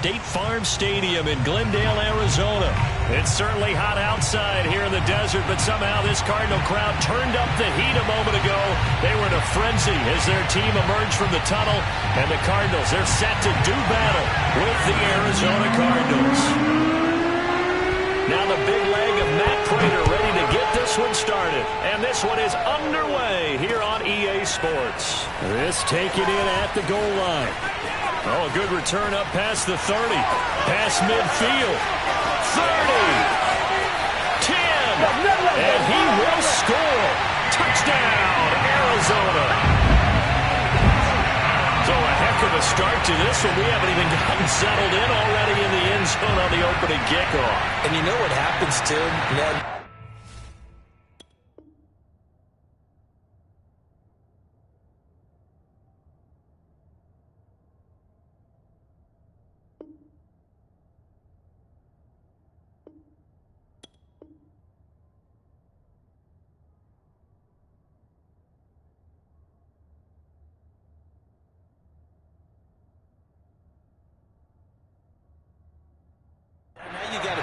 State Farm Stadium in Glendale, Arizona. It's certainly hot outside here in the desert, but somehow this Cardinal crowd turned up the heat a moment ago. They were in a frenzy as their team emerged from the tunnel, and the Cardinals, they're set to do battle with the Arizona Cardinals. Now the big leg of Matt Prater ready to get this one started. And this one is underway here on EA Sports. This taken in at the goal line. Oh, a good return up past the 30. Past midfield. 30. 10. And he will score. Touchdown, Arizona. So a heck of a start to this one. We haven't even gotten settled in already in the end zone on the opening kickoff. And you know what happens, too, Ned?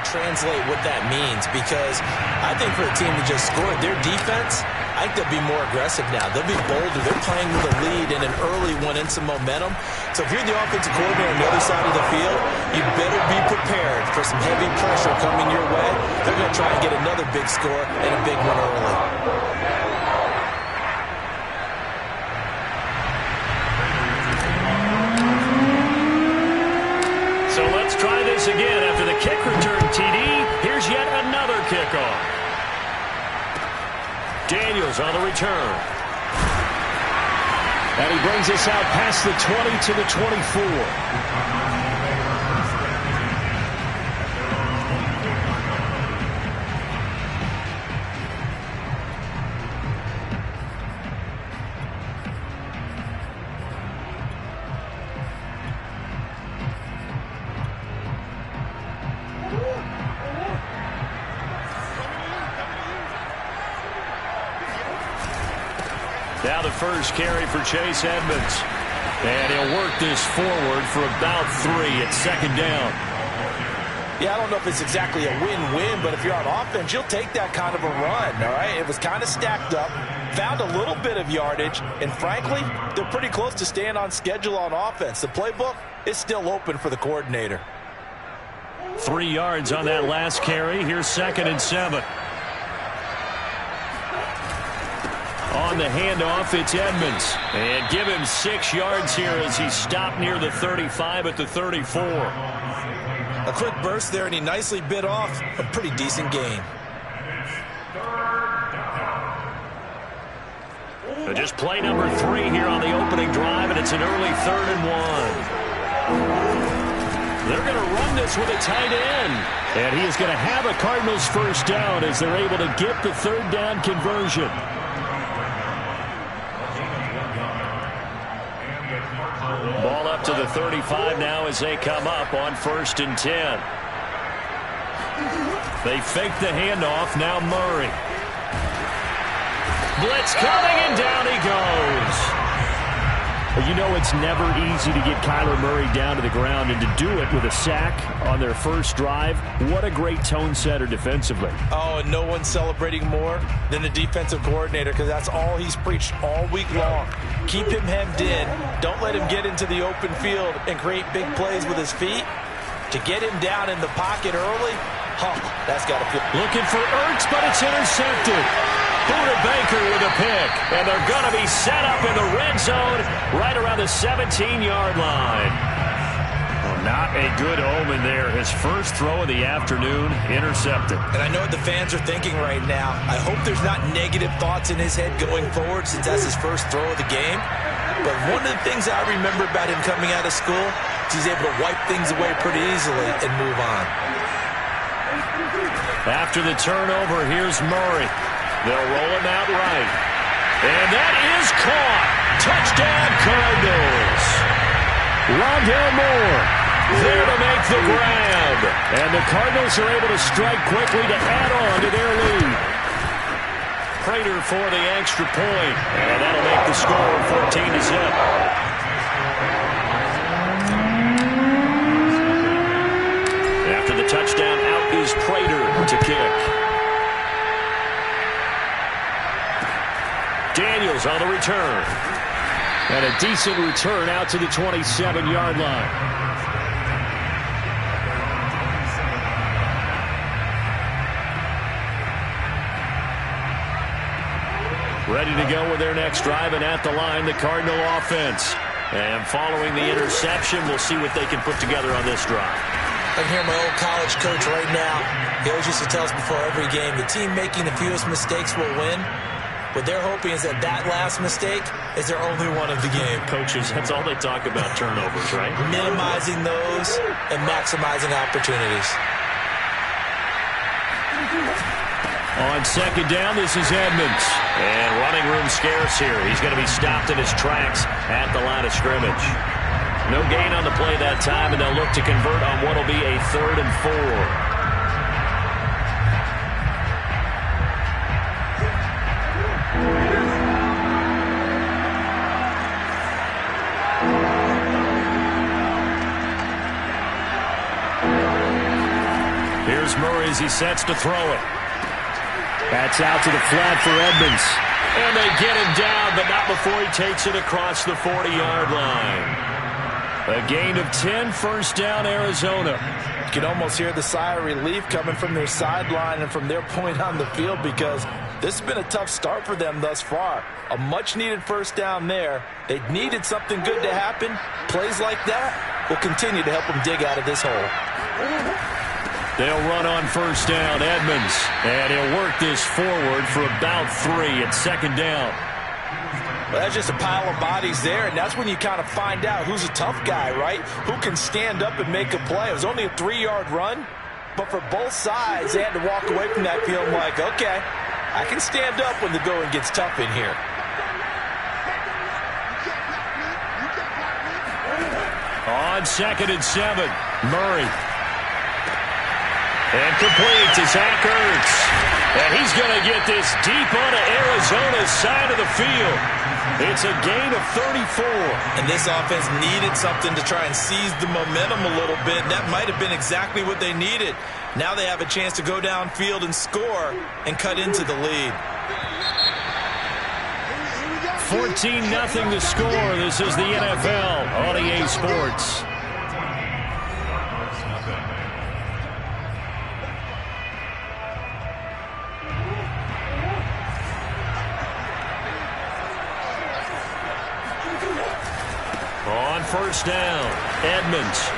Translate what that means, because I think for a team to just score their defense, I think they'll be more aggressive now. They'll be bolder. They're playing with a lead and an early one and some momentum. So if you're the offensive coordinator on the other side of the field, you better be prepared for some heavy pressure coming your way. They're going to try and get another big score and a big one early. So let's try this again. After the kick return TD, here's yet another kickoff. Daniels on the return. And he brings us out past the 20 to the 24. Now the first carry for Chase Edmonds. And he'll work this forward for about 3 at second down. Yeah, I don't know if it's exactly a win-win, but if you're on offense, you'll take that kind of a run, all right? It was kind of stacked up, found a little bit of yardage, and frankly, they're pretty close to staying on schedule on offense. The playbook is still open for the coordinator. 3 yards on that last carry. Here's 2nd and 7. On the handoff, it's Edmonds. And give him 6 yards here as he stopped near the 35 at the 34. A quick burst there, and he nicely bit off a pretty decent gain. So just play number 3 here on the opening drive, and it's an early 3rd and 1. They're going to run this with a tight end. And he is going to have a Cardinals first down as they're able to get the 3rd down conversion. Ball up to the 35 now as they come up on 1st and 10. They fake the handoff. Now Murray. Blitz coming, and down he goes. You know it's never easy to get Kyler Murray down to the ground, and to do it with a sack on their first drive, what a great tone setter defensively. Oh, and no one's celebrating more than the defensive coordinator, because that's all he's preached all week long. Keep him hemmed in. Don't let him get into the open field and create big plays with his feet. To get him down in the pocket early, that's got to feel. Looking for Ertz, but it's intercepted. Buda Baker with a pick, and they're going to be set up in the red zone right around the 17-yard line. Well, not a good omen there. His first throw of the afternoon intercepted. And I know what the fans are thinking right now. I hope there's not negative thoughts in his head going forward, since that's his first throw of the game. But one of the things I remember about him coming out of school is he's able to wipe things away pretty easily and move on. After the turnover, here's Murray. They'll roll him out right. And that is caught. Touchdown, Cardinals. Rondale Moore there to make the grab. And the Cardinals are able to strike quickly to add on to their lead. Prater for the extra point. And that'll make the score 14-0. to kick. Daniels on the return. And a decent return out to the 27-yard line. Ready to go with their next drive, and at the line, the Cardinal offense. And following the interception, we'll see what they can put together on this drive. I can hear my old college coach right now. He always used to tell us before every game, the team making the fewest mistakes will win. What they're hoping is that that last mistake is their only one of the game. Coaches, that's all they talk about, turnovers, right? Minimizing those and maximizing opportunities. On second down, this is Edmonds. And running room scarce here. He's going to be stopped in his tracks at the line of scrimmage. No gain on the play that time, and they'll look to convert on what will be a 3rd and 4. Here's Murray as he sets to throw it. That's out to the flat for Edmonds. And they get him down, but not before he takes it across the 40-yard line. A gain of 10, first down, Arizona. You can almost hear the sigh of relief coming from their sideline and from their point on the field, because this has been a tough start for them thus far. A much-needed first down there. They needed something good to happen. Plays like that will continue to help them dig out of this hole. They'll run on first down, Edmonds, and he'll work this forward for about 3 at second down. Well, that's just a pile of bodies there, and that's when you kind of find out who's a tough guy, right? Who can stand up and make a play. It was only a 3-yard run, but for both sides, they had to walk away from that feeling like, okay, I can stand up when the going gets tough in here. On 2nd and 7, Murray. And complete to Zach Ertz. And he's going to get this deep onto Arizona's side of the field. It's a gain of 34. And this offense needed something to try and seize the momentum a little bit. And that might have been exactly what they needed. Now they have a chance to go downfield and score and cut into the lead. 14-0 the score. This is the NFL on EA Sports. On first down, Edmonds.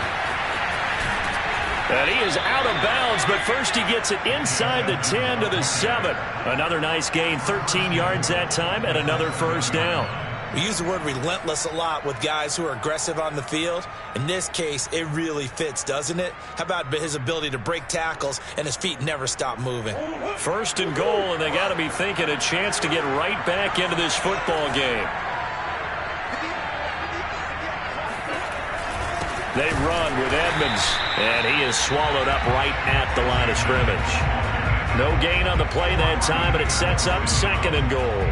And he is out of bounds, but first he gets it inside the 10 to the 7. Another nice gain, 13 yards that time, and another first down. We use the word relentless a lot with guys who are aggressive on the field. In this case, it really fits, doesn't it? How about his ability to break tackles and his feet never stop moving? First and goal, and they got to be thinking a chance to get right back into this football game. They run with Edmonds, and he is swallowed up right at the line of scrimmage. No gain on the play that time, and it sets up 2nd and goal.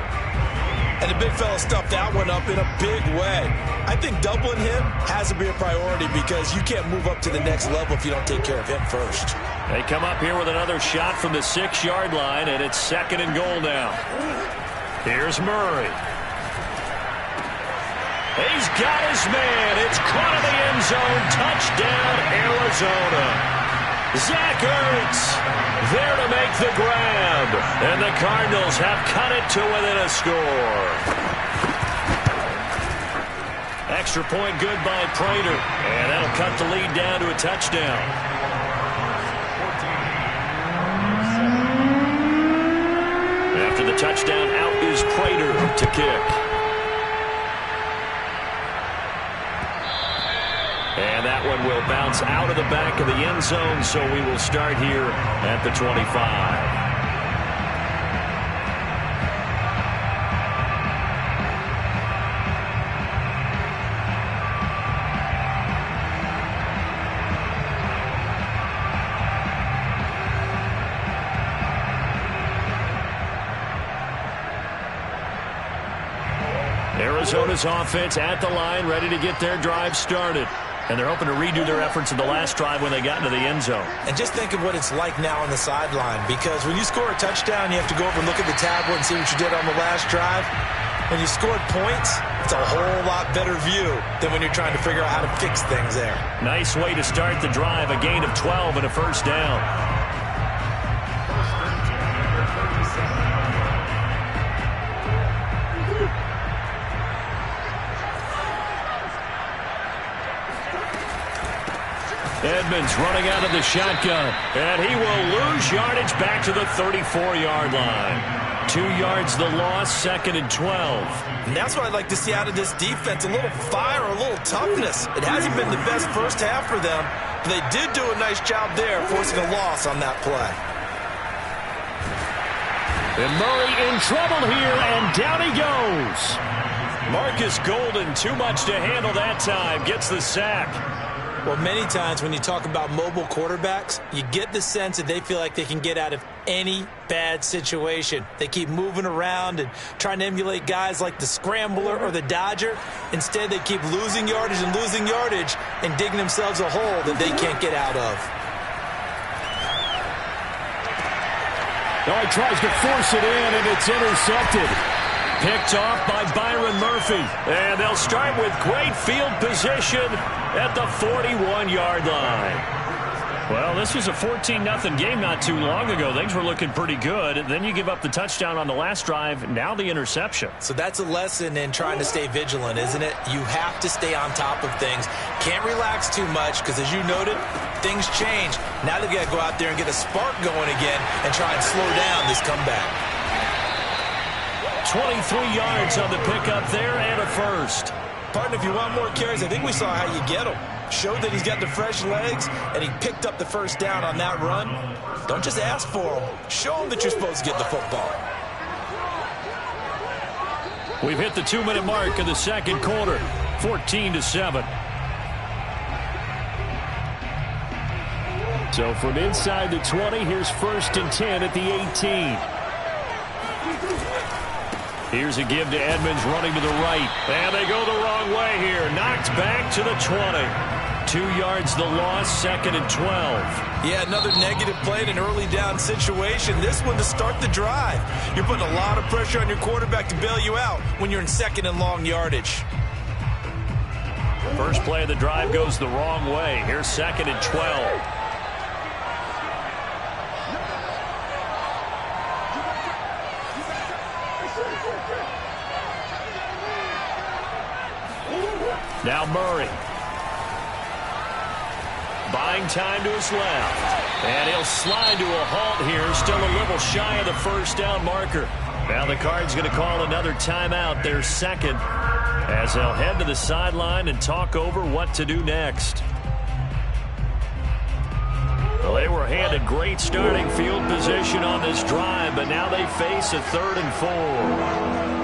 And the big fella stuffed that one up in a big way. I think doubling him has to be a priority, because you can't move up to the next level if you don't take care of him first. They come up here with another shot from the 6-yard line, and it's 2nd and goal now. Here's Murray. He's got his man. It's caught in the end zone. Touchdown, Arizona. Zach Ertz there to make the grab. And the Cardinals have cut it to within a score. Extra point good by Prater. And that'll cut the lead down to a touchdown. After the touchdown, out is Prater to kick. And that one will bounce out of the back of the end zone, so we will start here at the 25. Arizona's offense at the line, ready to get their drive started. And they're hoping to redo their efforts in the last drive when they got into the end zone. And just think of what it's like now on the sideline, because when you score a touchdown, you have to go over and look at the tablet and see what you did on the last drive. When you scored points, it's a whole lot better view than when you're trying to figure out how to fix things there. Nice way to start the drive, a gain of 12 and a first down. Edmonds running out of the shotgun, and he will lose yardage back to the 34-yard line. 2 yards the loss, 2nd and 12. And that's what I'd like to see out of this defense, a little fire, a little toughness. It hasn't been the best first half for them, but they did do a nice job there forcing a loss on that play. And Murray in trouble here, and down he goes. Marcus Golden, too much to handle that time, gets the sack. Well, many times when you talk about mobile quarterbacks, you get the sense that they feel like they can get out of any bad situation. They keep moving around and trying to emulate guys like the Scrambler or the Dodger. Instead, they keep losing yardage and digging themselves a hole that they can't get out of. Oh, he tries to force it in, and it's intercepted. Picked off by Byron Murphy. And they'll start with great field position at the 41-yard line. Well, this was a 14-0 game not too long ago. Things were looking pretty good. Then you give up the touchdown on the last drive. Now the interception. So that's a lesson in trying to stay vigilant, isn't it? You have to stay on top of things. Can't relax too much because, as you noted, things change. Now they've got to go out there and get a spark going again and try and slow down this comeback. 23 yards on the pickup there and a first. Partner, if you want more carries, I think we saw how you get them. Showed that he's got the fresh legs, and he picked up the first down on that run. Don't just ask for them. Show them that you're supposed to get the football. We've hit the 2-minute mark in the second quarter, 14-7. So from inside the 20, here's 1st and 10 at the 18. Here's a give to Edmonds running to the right. And they go the wrong way here. Knocked back to the 20. 2 yards the loss, 2nd and 12. Yeah, another negative play in an early down situation. This one to start the drive. You're putting a lot of pressure on your quarterback to bail you out when you're in 2nd and long yardage. First play of the drive goes the wrong way. Here's 2nd and 12. Now Murray. Buying time to his left. And he'll slide to a halt here. Still a little shy of the first down marker. Now the Cards going to call another timeout, their second, as they'll head to the sideline and talk over what to do next. Well, they were handed great starting field position on this drive, but now they face a 3rd and 4.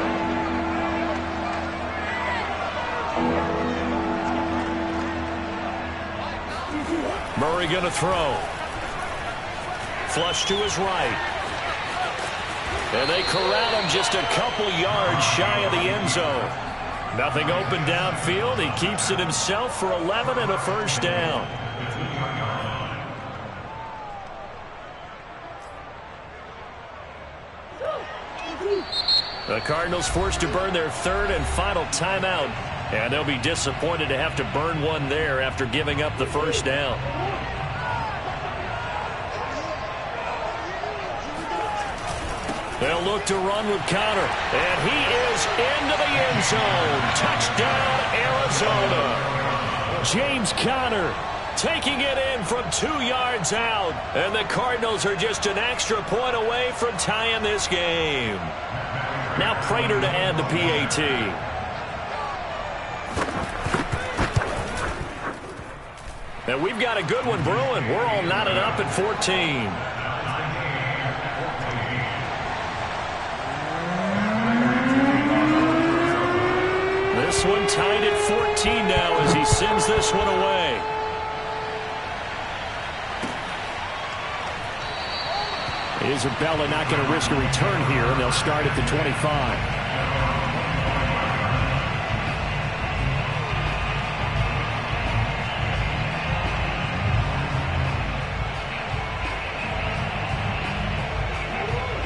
Murray going to throw. Flush to his right. And they corral him just a couple yards shy of the end zone. Nothing open downfield. He keeps it himself for 11 and a first down. The Cardinals forced to burn their 3rd and final timeout. And they'll be disappointed to have to burn one there after giving up the first down. They'll look to run with Conner. And he is into the end zone. Touchdown, Arizona. James Conner taking it in from 2 yards out. And the Cardinals are just an extra point away from tying this game. Now Prater to add the PAT. And we've got a good one brewing. We're all knotted up at 14. This one tied at 14 now as he sends this one away. Isabella not going to risk a return here, and they'll start at the 25.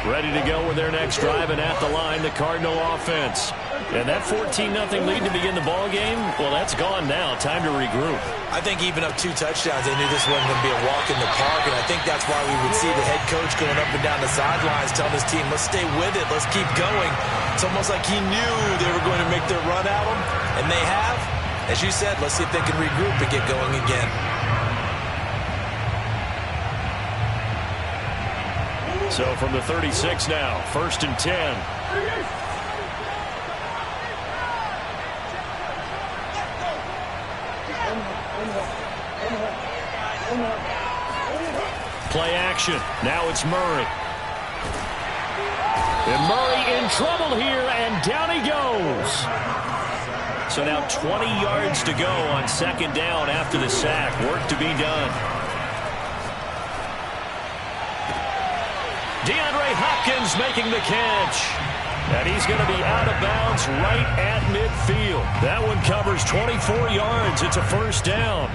ready to go with their next drive, and at the line, the Cardinal offense. And that 14-0 lead to begin the ball game, well, that's gone now. Time to regroup. I think even up 2 touchdowns, they knew this wasn't going to be a walk in the park, and I think that's why we would see the head coach going up and down the sidelines telling his team, let's stay with it, let's keep going. It's almost like he knew they were going to make their run at him, and they have. As you said, let's see if they can regroup and get going again. So from the 36 now, 1st and 10. Play action. Now it's Murray. And Murray in trouble here, and down he goes. So now 20 yards to go on 2nd down after the sack. Work to be done. DeAndre Hopkins making the catch. And he's going to be out of bounds right at midfield. That one covers 24 yards. It's a 1st down.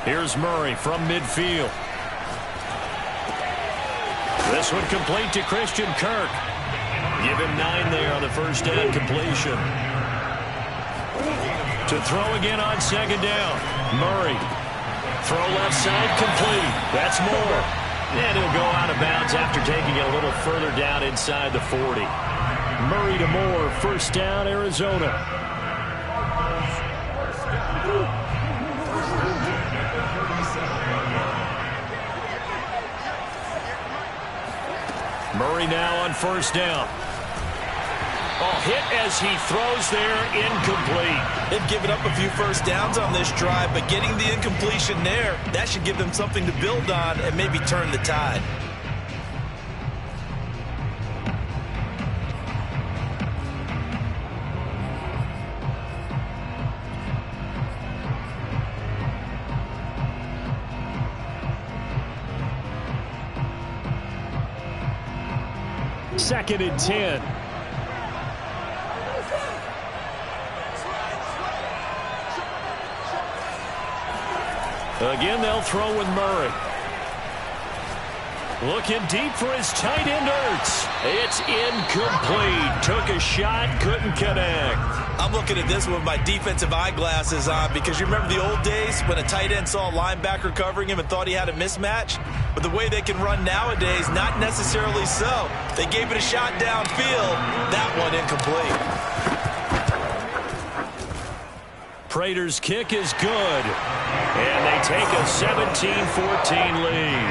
Here's Murray from midfield. This one complete to Christian Kirk. Give him 9 there on the 1st down completion. To throw again on 2nd down. Murray. Throw left side complete. That's Moore. And he'll go out of bounds after taking it a little further down inside the 40. Murray to Moore. 1st down, Arizona. Murray now on 1st down. Oh, hit as he throws there, incomplete. They've given up a few 1st downs on this drive, but getting the incompletion there, that should give them something to build on and maybe turn the tide. Second and 10. Again, they'll throw with Murray. Looking deep for his tight end, Ertz. It's incomplete. Took a shot, couldn't connect. I'm looking at this with my defensive eyeglasses on because you remember the old days when a tight end saw a linebacker covering him and thought he had a mismatch? But the way they can run nowadays, not necessarily so. They gave it a shot downfield. That one incomplete. Prater's kick is good. And they take a 17-14 lead.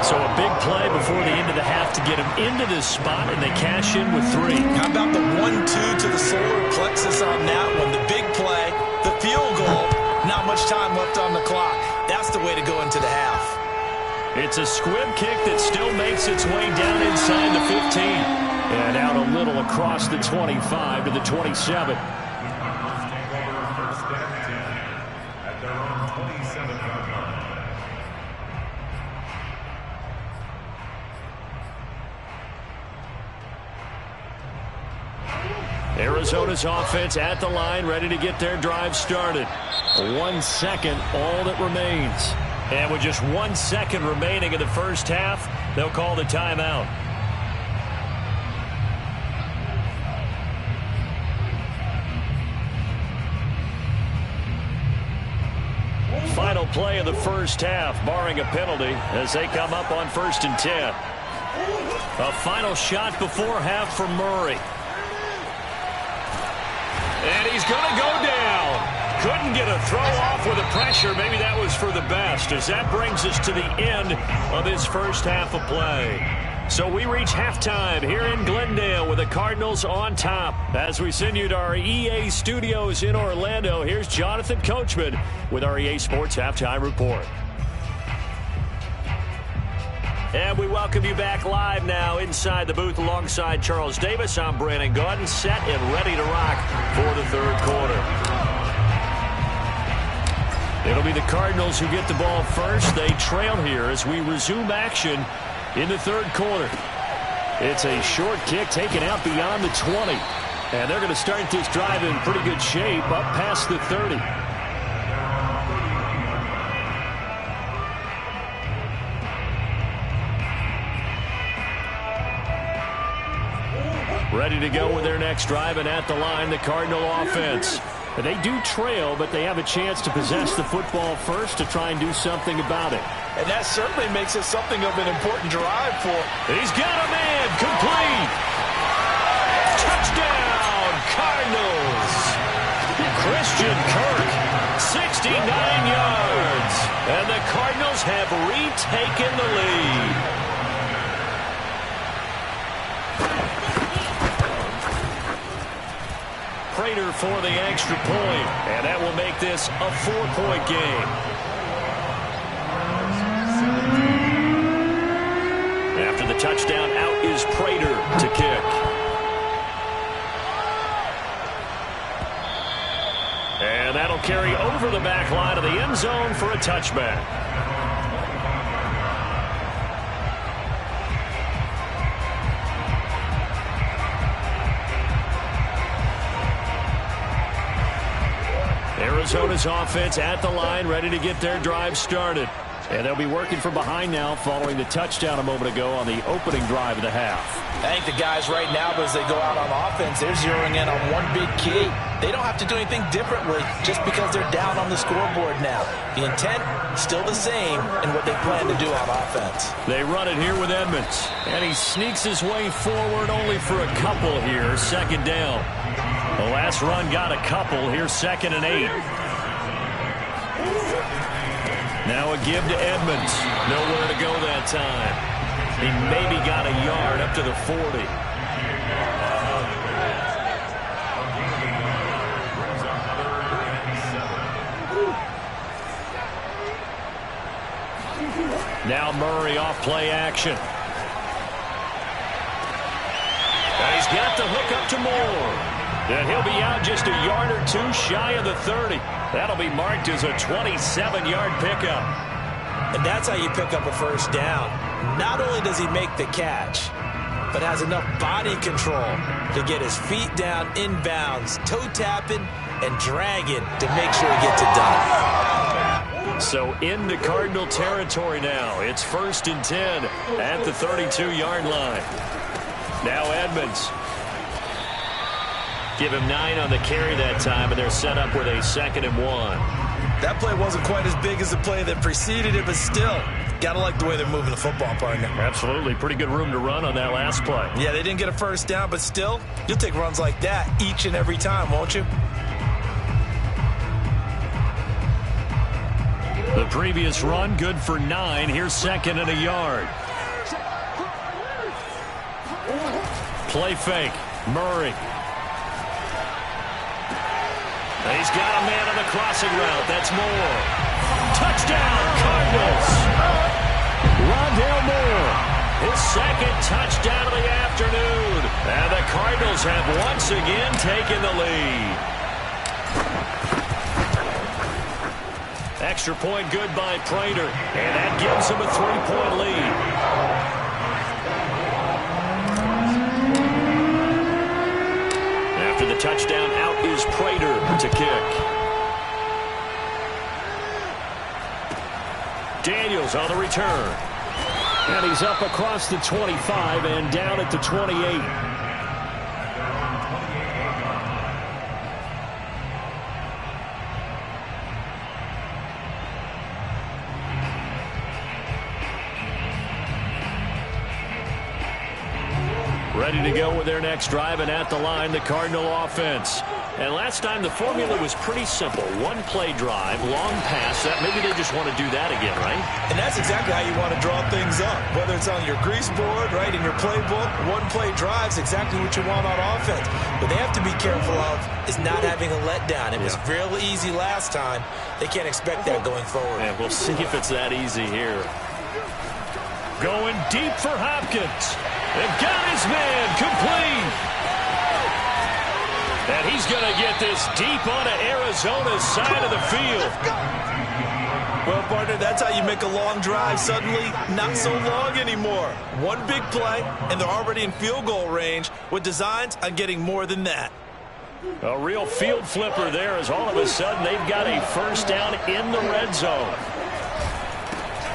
So a big play before the end of the half to get him into this spot, and they cash in with 3. How about the 1-2 to the solar plexus on that one? The big play, the field goal, not much time left on the clock. That's the way to go into the half. It's a squib kick that still makes its way down inside the 15. And out a little across the 25 to the 27. Arizona's offense at the line, ready to get their drive started. 1 second, all that remains. And with just 1 second remaining in the 1st half, they'll call the timeout. Final play of the 1st half, barring a penalty, as they come up on 1st and 10. A final shot before half for Murray. And he's going to go down. Couldn't get a throw off with the pressure. Maybe that was for the best, as that brings us to the end of this 1st half of play. So we reach halftime here in Glendale with the Cardinals on top. As we send you to our EA studios in Orlando, here's Jonathan Coachman with our EA Sports Halftime Report. And we welcome you back live now inside the booth alongside Charles Davis. I'm Brandon Gaudin, set and ready to rock for the 3rd quarter. It'll be the Cardinals who get the ball first. They trail here as we resume action in the third quarter. It's a short kick taken out beyond the 20. And they're going to start this drive in pretty good shape up past the 30. Ready to go with their next drive, and at the line, the Cardinal offense. They do trail, but they have a chance to possess the football first to try and do something about it. And that certainly makes it something of an important drive for. He's got a man, complete. Touchdown, Cardinals. Christian Kirk, 69 yards. And the Cardinals have retaken the lead. Prater for the extra point, and that will make this a 4-point game. After the touchdown, out is Prater to kick. And that'll carry over the back line of the end zone for a touchback. Arizona's offense at the line, ready to get their drive started. And they'll be working from behind now following the touchdown a moment ago on the opening drive of the half. I think the guys right now, as they go out on offense, they're zeroing in on one big key. They don't have to do anything differently just because they're down on the scoreboard now. The intent still the same in what they plan to do on offense. They run it here with Edmonds. And he sneaks his way forward only for a couple here. Second down. The last run got a couple. Here's 2nd and 8. Now a give to Edmonds. Nowhere to go that time. He maybe got a yard up to the 40. Now Murray off play action. And he's got the hook up to Moore. And he'll be out just a yard or two shy of the 30. That'll be marked as a 27-yard pickup. And that's how you pick up a first down. Not only does he make the catch, but has enough body control to get his feet down inbounds, toe tapping and dragging to make sure he gets it done. So into Cardinal territory now. It's 1st and 10 at the 32-yard line. Now Edmonds. Give him 9 on the carry that time, and they're set up with a 2nd and 1. That play wasn't quite as big as the play that preceded it, but still, gotta like the way they're moving the football, partner. Absolutely. Pretty good room to run on that last play. Yeah, they didn't get a first down, but still, you'll take runs like that each and every time, won't you? The previous run, good for 9. Here's 2nd and a yard. Play fake. Murray. He's got a man on the crossing route. That's Moore. Touchdown, Cardinals. Rondale Moore, his 2nd touchdown of the afternoon. And the Cardinals have once again taken the lead. Extra point good by Prater. And that gives them a 3-point lead. After the touchdown, out is Prater to kick. Daniels on the return. And he's up across the 25 and down at the 28. Ready to go with their next drive, and at the line, the Cardinal offense. And last time, the formula was pretty simple. One play drive, long pass. That maybe they just want to do that again, right? And that's exactly how you want to draw things up. Whether it's on your grease board, right, in your playbook, one play drive's exactly what you want on offense. What they have to be careful of is not having a letdown. It was real easy last time. They can't expect that going forward. And we'll see if it's that easy here. Going deep for Hopkins. They've got his man complete. And he's going to get this deep onto Arizona's side of the field. Well, partner, that's how you make a long drive suddenly not so long anymore. One big play, and they're already in field goal range with designs on getting more than that. A real field flipper there as all of a sudden they've got a first down in the red zone.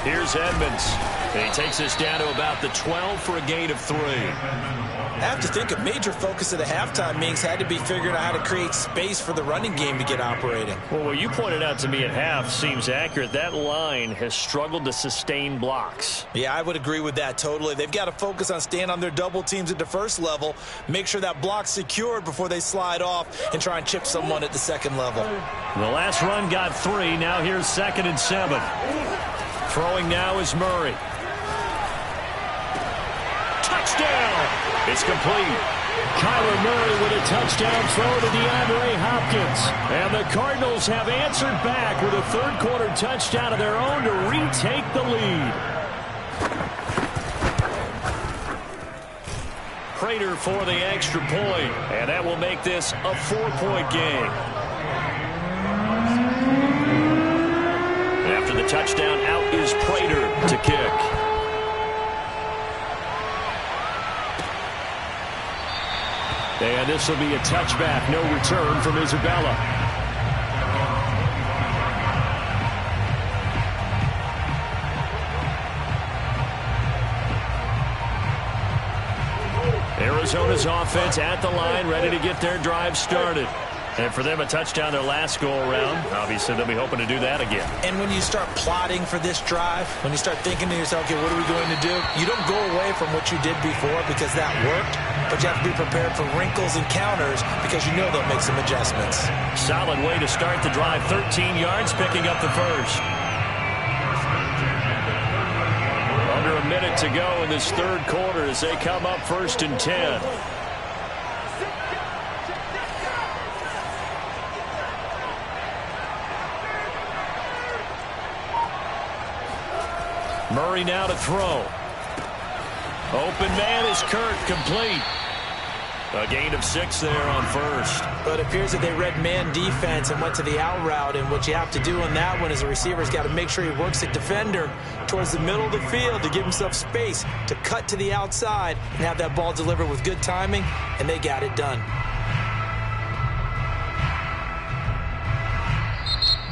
Here's Edmonds. And he takes us down to about the 12 for a gain of 3. I have to think a major focus of the halftime meetings had to be figuring out how to create space for the running game to get operating. Well, what you pointed out to me at half seems accurate. That line has struggled to sustain blocks. Yeah, I would agree with that totally. They've got to focus on staying on their double teams at the first level, make sure that block's secured before they slide off and try and chip someone at the second level. The last run got 3. Now here's 2nd and 7. Throwing now is Murray. Touchdown! It's complete. Kyler Murray with a touchdown throw to DeAndre Hopkins. And the Cardinals have answered back with a third-quarter touchdown of their own to retake the lead. Prater for the extra point, and that will make this a 4-point game. After the touchdown, out is Prater to kick. And this will be a touchback. No return from Isabella. Arizona's offense at the line, ready to get their drive started. And for them, a touchdown their last go-around. Obviously, they'll be hoping to do that again. And when you start plotting for this drive, when you start thinking to yourself, okay, what are we going to do? You don't go away from what you did before because that worked, but you have to be prepared for wrinkles and counters because you know they'll make some adjustments. Solid way to start the drive. 13 yards, picking up the first. Under a minute to go in this third quarter as they come up 1st and 10. Murray now to throw. Open man is Kirk, complete. A gain of 6 there on first. But it appears that they read man defense and went to the out route, and what you have to do on that one is the receiver's got to make sure he works the defender towards the middle of the field to give himself space to cut to the outside and have that ball delivered with good timing, and they got it done.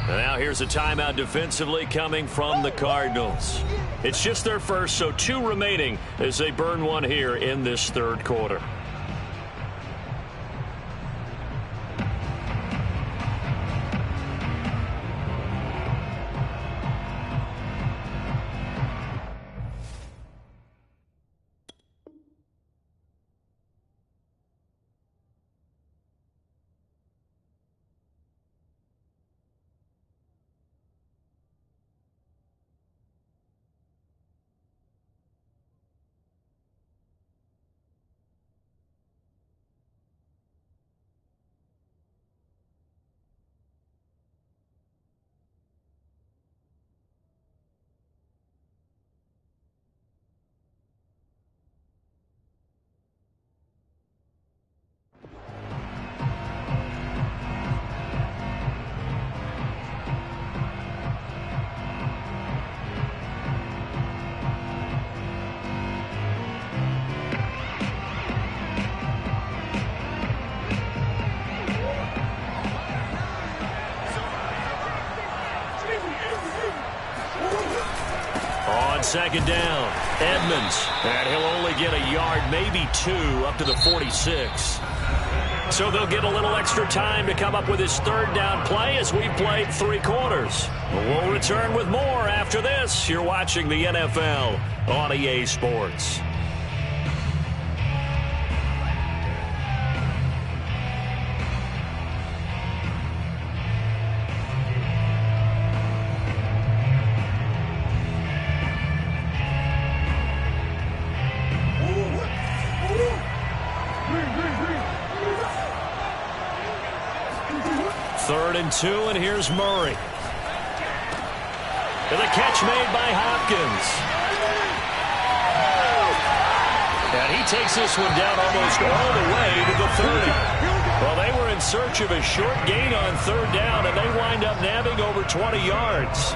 And now here's a timeout defensively coming from the Cardinals. It's just their first, so 2 remaining as they burn one here in this third quarter. On 2nd down, Edmonds. And he'll only get a yard, maybe 2, up to the 46. So they'll get a little extra time to come up with his third down play as we've played 3 quarters. We'll return with more after this. You're watching the NFL on EA Sports. Third and 2, and here's Murray. And the catch made by Hopkins. And he takes this one down almost all the way to the 30. Well, they were in search of a short gain on third down, and they wind up nabbing over 20 yards.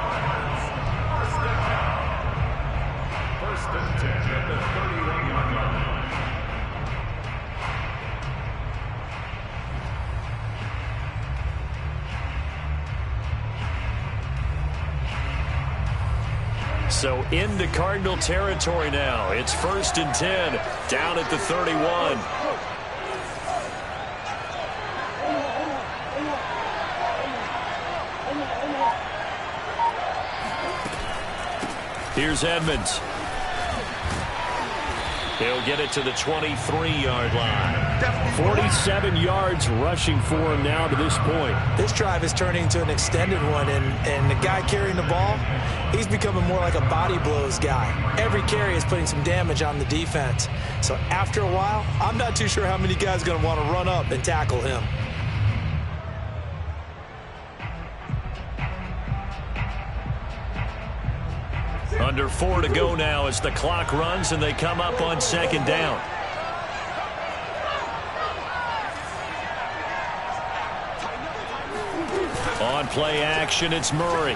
So into Cardinal territory now. It's 1st and 10 down at the 31. Here's Edmonds. He'll get it to the 23-yard line. 47 yards rushing for him now to this point. This drive is turning into an extended one, and the guy carrying the ball, he's becoming more like a body blows guy. Every carry is putting some damage on the defense. So after a while, I'm not too sure how many guys are going to want to run up and tackle him. Under 4 to go now as the clock runs and they come up on 2nd down. On play action, it's Murray.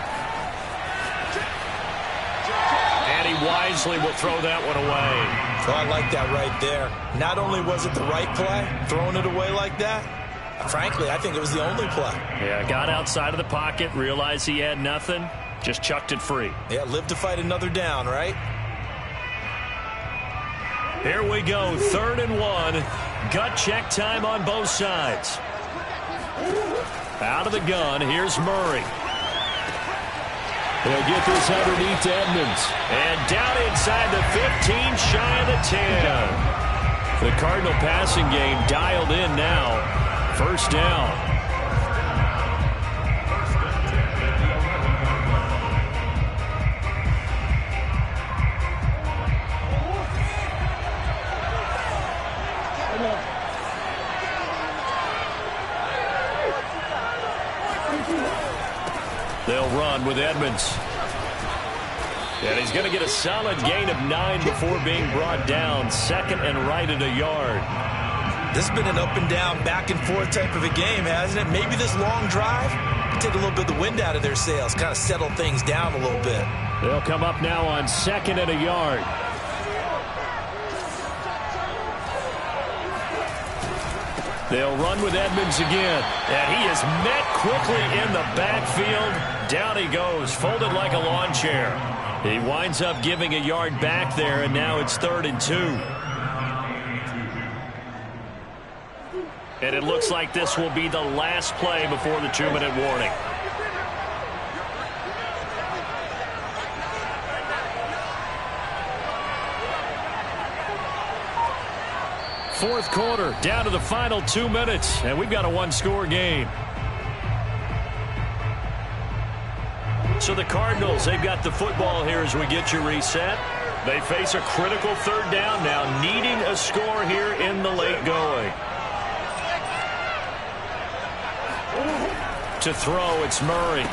And he wisely will throw that one away. Oh, I like that right there. Not only was it the right play, throwing it away like that, frankly, I think it was the only play. Yeah, got outside of the pocket, realized he had nothing. Just chucked it free. Yeah, live to fight another down, right? Here we go, 3rd and 1. Gut check time on both sides. Out of the gun, here's Murray. He'll get this underneath to Edmonds. And down inside the 15, shy of the 10. The Cardinal passing game dialed in now. 1st down. They'll run with Edmonds. And he's going to get a solid gain of 9 before being brought down. 2nd and right at a yard. This has been an up and down, back and forth type of a game, hasn't it? Maybe this long drive can take a little bit of the wind out of their sails, kind of settle things down a little bit. They'll come up now on 2nd and a yard. They'll run with Edmonds again. And he is met quickly in the backfield. Down he goes, folded like a lawn chair. He winds up giving a yard back there, and now it's 3rd and 2. And it looks like this will be the last play before the 2-minute warning. Fourth quarter, down to the final 2 minutes, and we've got a 1-score game. So the Cardinals, they've got the football here as we get you reset. They face a critical 3rd down now, needing a score here in the late going. To throw, it's Murray.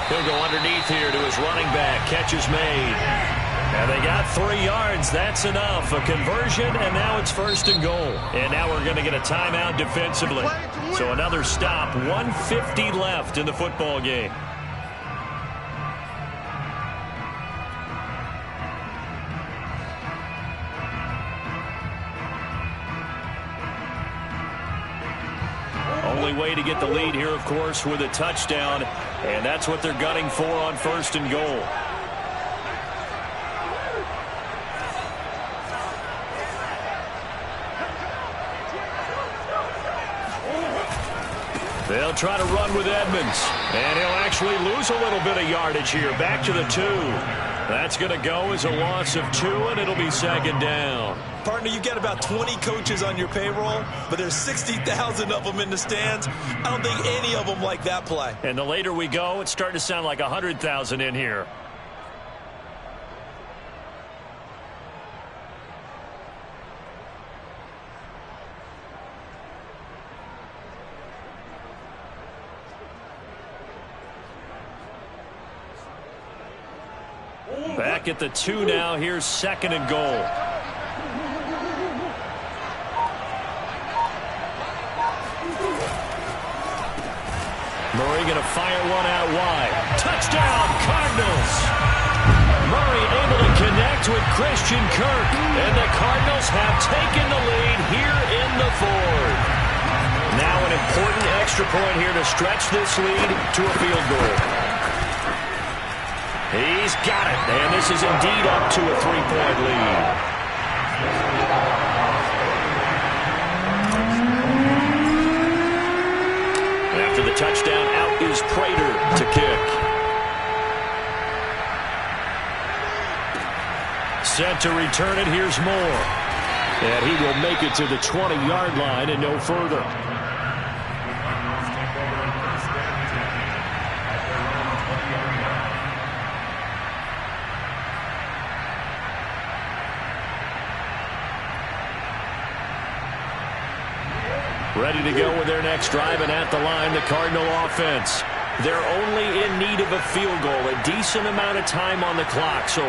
He'll go underneath here to his running back. Catch is made. And they got 3 yards. That's enough. A conversion, and now it's 1st and goal. And now we're going to get a timeout defensively. So another stop. 1:50 left in the football game. Only way to get the lead here, of course, with a touchdown. And that's what they're gunning for on 1st and goal. They'll try to run with Edmonds. And he'll actually lose a little bit of yardage here. Back to the 2. That's going to go as a loss of 2, and it'll be 2nd down. Partner, you get about 20 coaches on your payroll, but there's 60,000 of them in the stands. I don't think any of them like that play. And the later we go, it's starting to sound like 100,000 in here. Back at the 2 now. Here's 2nd and goal. Murray going to fire one out wide. Touchdown, Cardinals! Murray able to connect with Christian Kirk. And the Cardinals have taken the lead here in the fourth. Now an important extra point here to stretch this lead to a field goal. He's got it, and this is indeed up to a 3-point lead. After the touchdown, out is Prater to kick. Set to return it, here's Moore. And he will make it to the 20-yard line and no further. Ready to go with their next drive, and at the line, the Cardinal offense. They're only in need of a field goal, a decent amount of time on the clock. So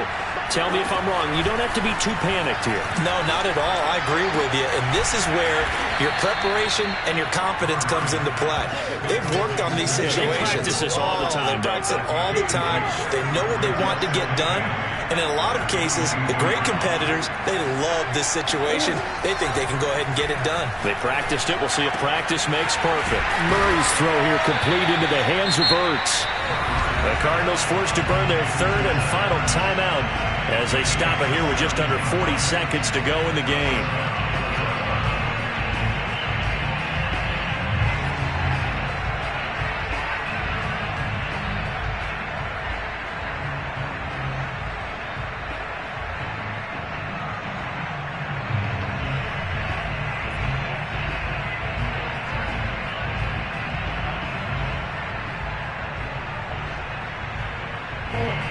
tell me if I'm wrong. You don't have to be too panicked here. No, not at all. I agree with you. And this is where your preparation and your confidence comes into play. They've worked on these situations. They practice this all the time. They practice it all the time. They know what they want to get done. And in a lot of cases, the great competitors, they love this situation. They think they can go ahead and get it done. They practiced it. We'll see if practice makes perfect. Murray's throw here complete into the hands of Ertz. The Cardinals forced to burn their third and final timeout as they stop it here with just under 40 seconds to go in the game.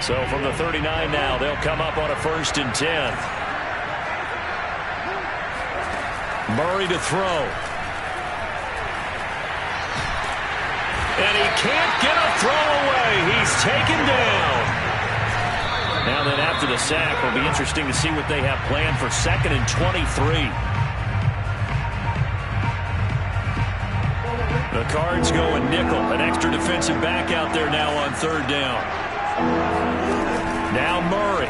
So from the 39 now, they'll come up on a 1st and 10. Murray to throw. And he can't get a throw away. He's taken down. Now then, after the sack, it'll be interesting to see what they have planned for 2nd and 23. The Cards going nickel. An extra defensive back out there now on 3rd down. Now Murray.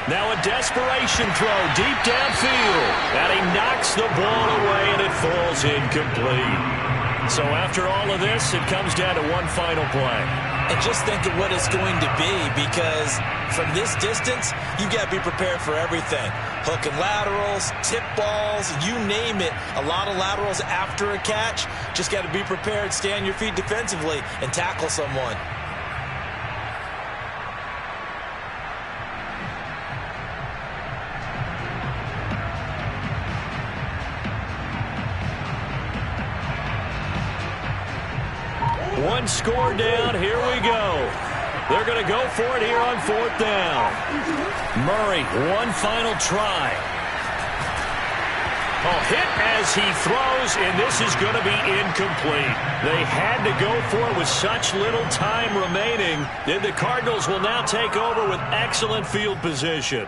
Now a desperation throw deep downfield. And he knocks the ball away and it falls incomplete. So after all of this, it comes down to one final play. And just think of what it's going to be, because from this distance, you've got to be prepared for everything. Hook and laterals, tip balls, you name it. A lot of laterals after a catch. Just got to be prepared, stay on your feet defensively, and tackle someone. One score down, here we go. They're going to go for it here on 4th down. Murray, one final try. A hit as he throws, and this is going to be incomplete. They had to go for it with such little time remaining. Then the Cardinals will now take over with excellent field position.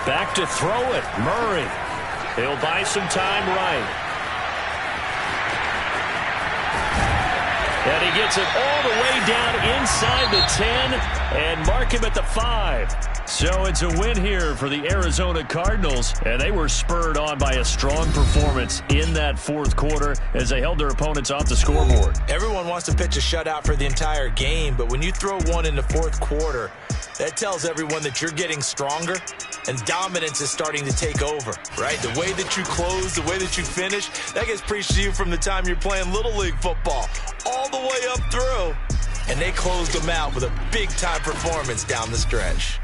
Back to throw it, Murray. He'll buy some time right. And he gets it all the way down inside the 10 and mark him at the 5. So it's a win here for the Arizona Cardinals, and they were spurred on by a strong performance in that 4th quarter as they held their opponents off the scoreboard. Everyone wants to pitch a shutout for the entire game, but when you throw one in the 4th quarter, that tells everyone that you're getting stronger and dominance is starting to take over, right? The way that you close, the way that you finish, that gets preached to you from the time you're playing Little League football all the way up through. And they closed them out with a big-time performance down the stretch.